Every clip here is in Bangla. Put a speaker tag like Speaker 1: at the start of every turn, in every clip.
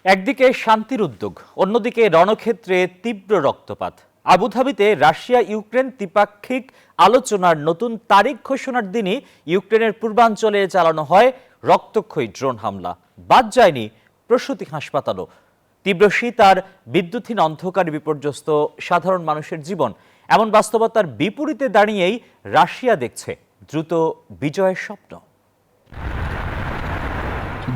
Speaker 1: একদিকে শান্তির উদ্যোগ, অন্যদিকে রণক্ষেত্রে তীব্র রক্তপাত। আবুধাবিতে রাশিয়া ইউক্রেন দ্বিপাক্ষিক আলোচনার নতুন তারিখ ঘোষণার দিনই ইউক্রেনের পূর্বাঞ্চলে চালানো হয় রক্তক্ষয়ী ড্রোন হামলা। বাদ যায়নি প্রসূতি হাসপাতালও। তীব্র শীত আর বিদ্যুৎহীন অন্ধকারে বিপর্যস্ত সাধারণ মানুষের জীবন। এমন বাস্তবতার বিপরীতে দাঁড়িয়েই রাশিয়া দেখছে দ্রুত বিজয়ের স্বপ্ন।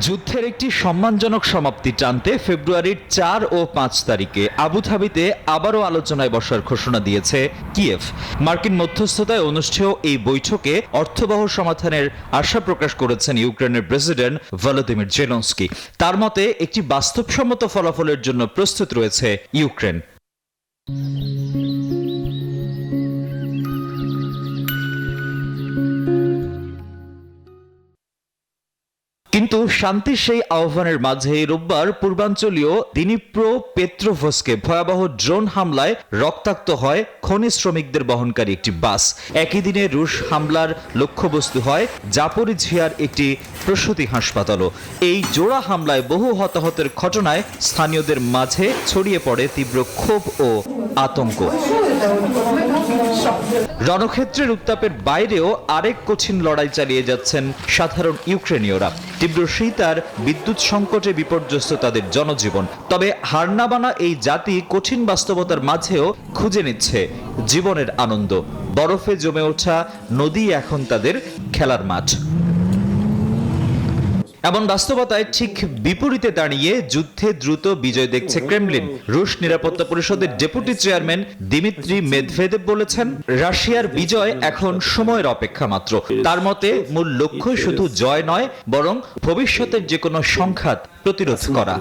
Speaker 2: যুদ্ধের একটি সম্মানজনক সমাপ্তি টানতে ফেব্রুয়ারির 4 ও 5 তারিখে আবুধাবিতে আবারও আলোচনায় বসার ঘোষণা দিয়েছে কিয়েভ। মার্কিন মধ্যস্থতায় অনুষ্ঠেয় এই বৈঠকে অর্থবহ সমাধানের আশা প্রকাশ করেছেন ইউক্রেনের প্রেসিডেন্ট ভলোদিমির জেলেনস্কি। তার মতে একটি বাস্তবসম্মত ফলাফলের জন্য প্রস্তুত রয়েছে ইউক্রেন। কিন্তু শান্তির সেই আহ্বানের মাঝে রোববার পূর্বাঞ্চলীয় দিনিপ্রো পেত্রোভস্কে ভয়াবহ ড্রোন হামলায় রক্তাক্ত হয় খনি শ্রমিকদের বহনকারী একটি বাস। একই দিনে রুশ হামলার লক্ষ্যবস্তু হয় জাপোরিঝিয়ার একটি প্রসূতি হাসপাতালও। এই জোড়া হামলায় বহু হতাহতের ঘটনায় স্থানীয়দের মাঝে ছড়িয়ে পড়ে তীব্র ক্ষোভ ও আতঙ্ক। রণক্ষেত্রের উত্তাপের বাইরেও আরেক কঠিন লড়াই চালিয়ে যাচ্ছেন সাধারণ ইউক্রেনীয়রা। তীব্র শীত আর বিদ্যুৎ সংকটে বিপর্যস্ত তাদের জনজীবন। তবে হার না মানা এই জাতি কঠিন বাস্তবতার মাঝেও খুঁজে নিচ্ছে জীবনের আনন্দ। বরফে জমে ওঠা নদী এখন তাদের খেলার মাঠ। এমন বাস্তবতায় ঠিক বিপরীতে দাঁড়িয়ে যুদ্ধে দ্রুত বিজয় দেখছে ক্রেমলিন। রুশ নিরাপত্তা পরিষদের ডেপুটি চেয়ারম্যান দিমিত্রি মেদভেদেভ বলেছেন, রাশিয়ার বিজয় এখন সময়ের অপেক্ষা মাত্র। তার মতে মূল লক্ষ্য শুধু জয় নয়, বরং ভবিষ্যতের যে কোনো সংঘাত প্রতিরোধ করা।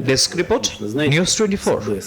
Speaker 2: Desk report, news 24।